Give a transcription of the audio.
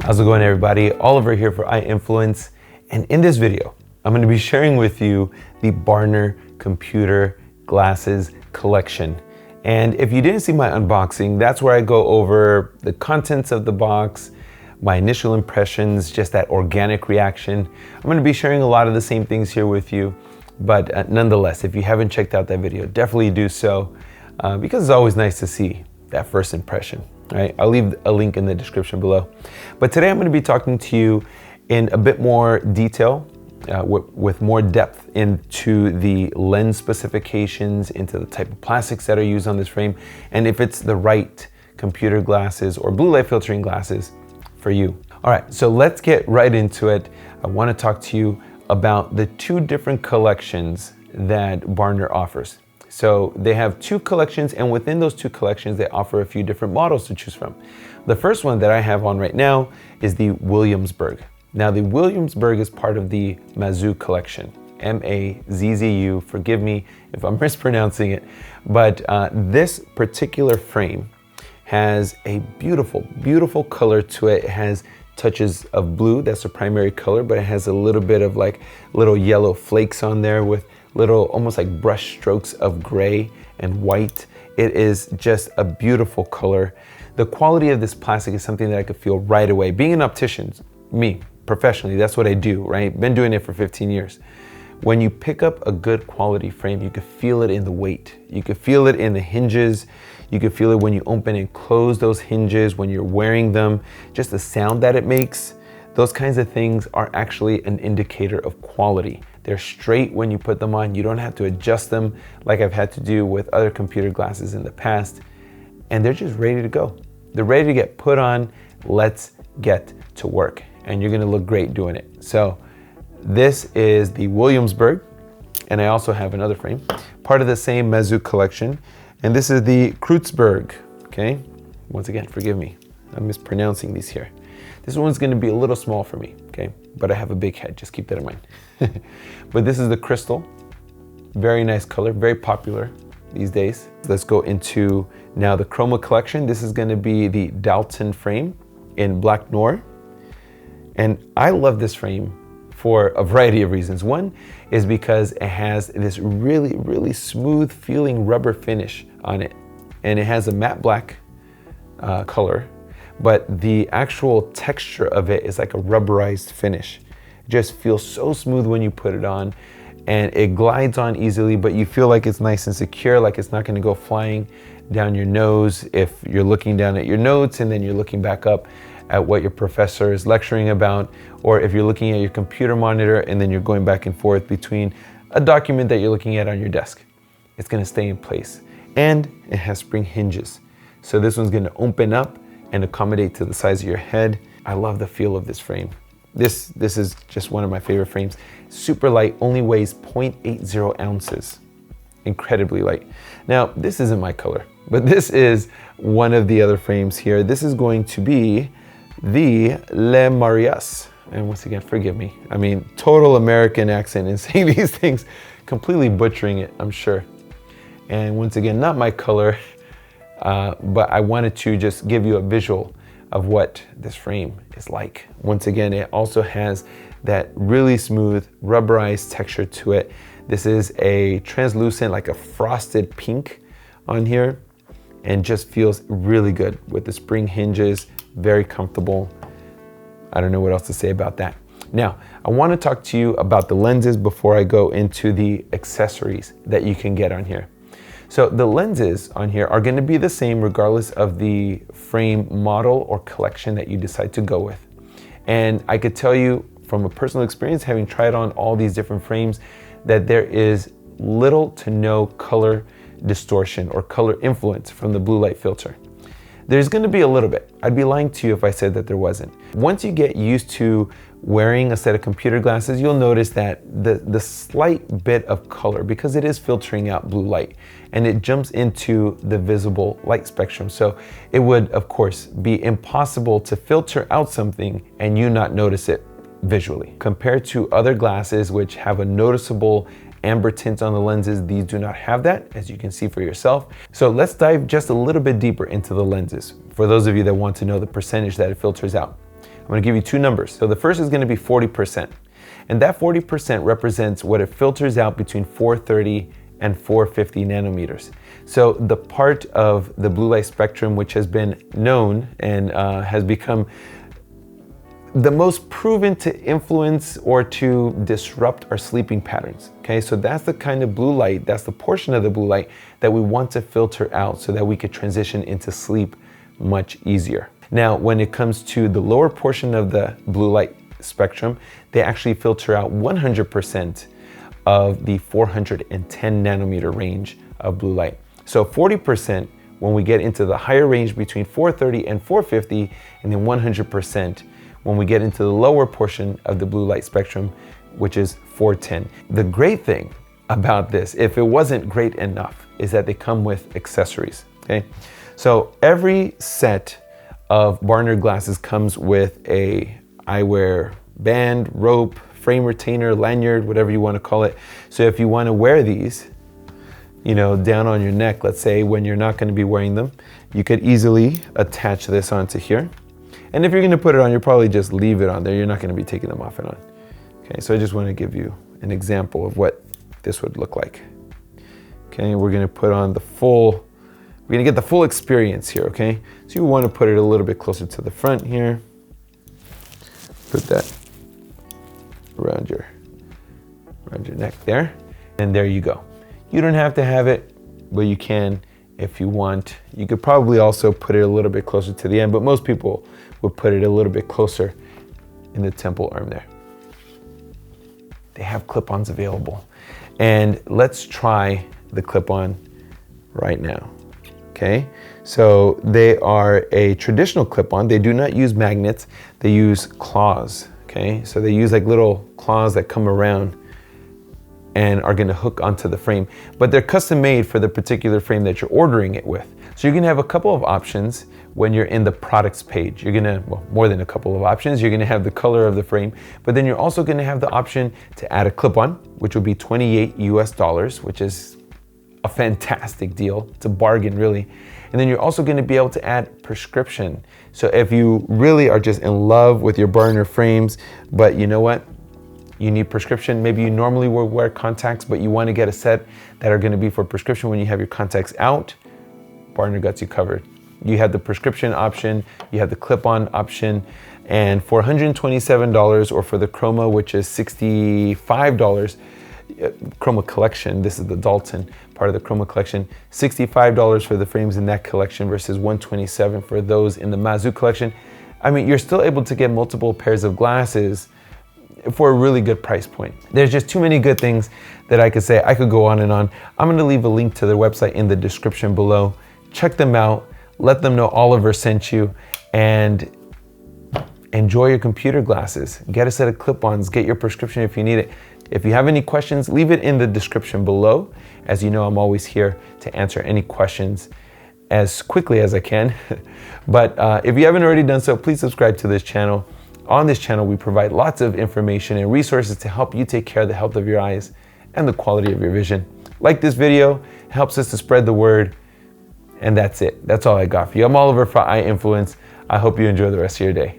How's it going, everybody? Oliver here for Eye Influence, and in this video I'm going to be sharing with you the BARNER computer glasses collection. And if you didn't see my unboxing, that's where I go over the contents of the box, my initial impressions, just that organic reaction. I'm going to be sharing a lot of the same things here with you, but nonetheless, if you haven't checked out that video, definitely do so, because it's always nice to see that first impression. Right? I'll leave a link in the description below. But today I'm going to be talking to you in a bit more detail, with more depth into the lens specifications, into the type of plastics that are used on this frame, and if it's the right computer glasses or blue light filtering glasses for you. All right, so let's get right into it. I want to talk to you about the two different collections that BARNER offers. So they have two collections, and within those two collections, they offer a few different models to choose from. The first one that I have on right now is the Williamsburg. Now the Williamsburg is part of the Mazzu collection, M-A-Z-Z-U, forgive me if I'm mispronouncing it, but this particular frame has a beautiful, beautiful color to it. It has touches of blue, that's the primary color, but it has a little bit of like little yellow flakes on there with little almost like brush strokes of gray and white. It is just a beautiful color. The quality of this plastic is something that I could feel right away. Being an optician, me professionally, that's what I do, right? Been doing it for 15 years. When you pick up a good quality frame, you could feel it in the weight. You could feel it in the hinges. You could feel it when you open and close those hinges, when you're wearing them, just the sound that it makes. Those kinds of things are actually an indicator of quality. They're straight when you put them on. You don't have to adjust them like I've had to do with other computer glasses in the past. And they're just ready to go. They're ready to get put on. Let's get to work. And you're gonna look great doing it. So this is the Williamsburg. And I also have another frame, part of the same Mazzu collection. And this is the Kreutzberg, okay? Once again, forgive me. I'm mispronouncing these here. This one's gonna be a little small for me, okay? But I have a big head, just keep that in mind. But this is the crystal. Very nice color, very popular these days. Let's go into now the Chroma collection. This is gonna be the Dalton frame in Black Noir. And I love this frame for a variety of reasons. One is because it has this really, really smooth feeling rubber finish on it. And it has a matte black color, but the actual texture of it is like a rubberized finish. It just feels so smooth when you put it on, and it glides on easily, but you feel like it's nice and secure, like it's not gonna go flying down your nose if you're looking down at your notes and then you're looking back up at what your professor is lecturing about, or if you're looking at your computer monitor and then you're going back and forth between a document that you're looking at on your desk. It's gonna stay in place. And it has spring hinges. So this one's gonna open up and accommodate to the size of your head. I love the feel of this frame. This is just one of my favorite frames. Super light, only weighs 0.80 ounces. Incredibly light. Now, this isn't my color, but this is one of the other frames here. This is going to be the Le Marias. And once again, forgive me. I mean, total American accent in saying these things, completely butchering it, I'm sure. And once again, not my color, but I wanted to just give you a visual of what this frame is like. Once again, it also has that really smooth rubberized texture to it. This is a translucent, like a frosted pink on here, and just feels really good with the spring hinges, very comfortable. I don't know what else to say about that. Now, I want to talk to you about the lenses before I go into the accessories that you can get on here. So the lenses on here are going to be the same regardless of the frame model or collection that you decide to go with. And I could tell you from a personal experience, having tried on all these different frames, that there is little to no color distortion or color influence from the blue light filter. There's going to be a little bit. I'd be lying to you if I said that there wasn't. Once you get used to wearing a set of computer glasses, you'll notice that the slight bit of color, because it is filtering out blue light, and it jumps into the visible light spectrum. So it would, of course, be impossible to filter out something and you not notice it visually. Compared to other glasses which have a noticeable amber tint on the lenses, these do not have that, as you can see for yourself. So let's dive just a little bit deeper into the lenses, for those of you that want to know the percentage that it filters out. I'm gonna give you two numbers. So the first is gonna be 40%. And that 40% represents what it filters out between 430 and 450 nanometers. So the part of the blue light spectrum which has been known and has become the most proven to influence or to disrupt our sleeping patterns, okay? So that's the kind of blue light, that's the portion of the blue light that we want to filter out so that we could transition into sleep much easier. Now, when it comes to the lower portion of the blue light spectrum, they actually filter out 100% of the 410 nanometer range of blue light. So 40% when we get into the higher range between 430 and 450, and then 100% when we get into the lower portion of the blue light spectrum, which is 410. The great thing about this, if it wasn't great enough, is that they come with accessories, okay? So every set of BARNER glasses comes with a eyewear band, rope, frame retainer, lanyard, whatever you want to call it. So if you want to wear these, you know, down on your neck, let's say when you're not going to be wearing them, you could easily attach this onto here. And if you're going to put it on, you'll probably just leave it on there. You're not going to be taking them off and on. Okay, so I just want to give you an example of what this would look like. Okay, we're going to put on the full, we're going to get the full experience here, okay? So you want to put it a little bit closer to the front here. Put that around your neck there. And there you go. You don't have to have it, but you can if you want. You could probably also put it a little bit closer to the end, but most people would put it a little bit closer in the temple arm there. They have clip-ons available. And let's try the clip-on right now, okay? So they are a traditional clip-on. They do not use magnets, they use claws, okay? So they use like little claws that come around and are gonna hook onto the frame, but they're custom made for the particular frame that you're ordering it with. So you're gonna have a couple of options when you're in the products page. You're gonna, well, more than a couple of options. You're gonna have the color of the frame, but then you're also gonna have the option to add a clip-on, which will be $28 US, which is a fantastic deal. It's a bargain, really. And then you're also gonna be able to add prescription. So if you really are just in love with your BARNER frames, but you know what? You need prescription. Maybe you normally will wear contacts, but you want to get a set that are going to be for prescription when you have your contacts out. BARNER got you covered. You have the prescription option, you have the clip-on option, and for $127, or for the Chroma, which is $65, Chroma collection, this is the Dalton part of the Chroma collection, $65 for the frames in that collection versus $127 for those in the Mazu collection. I mean, you're still able to get multiple pairs of glasses for a really good price point. There's just too many good things that I could say. I could go on and on. I'm gonna leave a link to their website in the description below. Check them out, let them know Oliver sent you, and enjoy your computer glasses. Get a set of clip-ons, get your prescription if you need it. If you have any questions, leave it in the description below. As you know, I'm always here to answer any questions as quickly as I can. But if you haven't already done so, please subscribe to this channel. On this channel, we provide lots of information and resources to help you take care of the health of your eyes and the quality of your vision. Like this video, helps us to spread the word, and that's it. That's all I got for you. I'm Oliver for Eye Influence. I hope you enjoy the rest of your day.